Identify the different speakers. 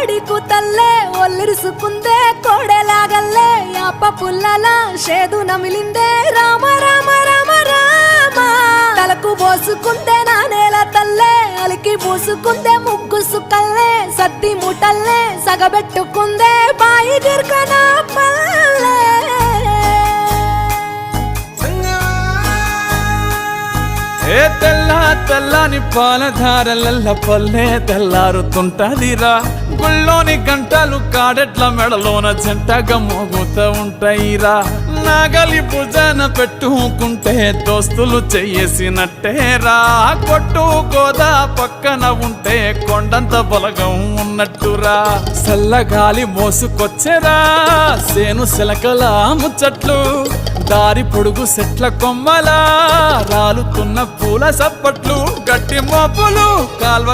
Speaker 1: కోడి కూతల్లే ఒల్లిరుసుకుందే కోడెలాగల్లే యాప పుల్లల షేదు నమిలిందే రామ రామ రామ రామ తలకు పోసుకుందే నా నేల తల్లే అలికి పూసుకుందే ముగ్గు సుక్కల్లే సద్ది ముటల్లే సగబెట్టుకుందే బాయి గిర్కన పల్లె
Speaker 2: ఏ తెల్ల తెల్లని పాలధారలల్ల పల్లె తెల్లారుతుంటదిరా గుళ్ళోని గంటలు కాడెట్ల మెడలోన జంటగా మోగుతూ ఉంటాయిరా నాగలి భుజన పెట్టుకుంటే దోస్తులు చెయ్యేసినట్టేరా కొట్టు గోదా పక్కన ఉంటే కొండంత బలగం ఉన్నట్టురా చల్లగాలి మోసుకొచ్చెరా సేను శిలకల ముచ్చట్లు దారి పొడుగు సెట్ల కొమ్మలా రాలుతున్న పూల సప్పట్లు గట్టి మోపులు కాల్వ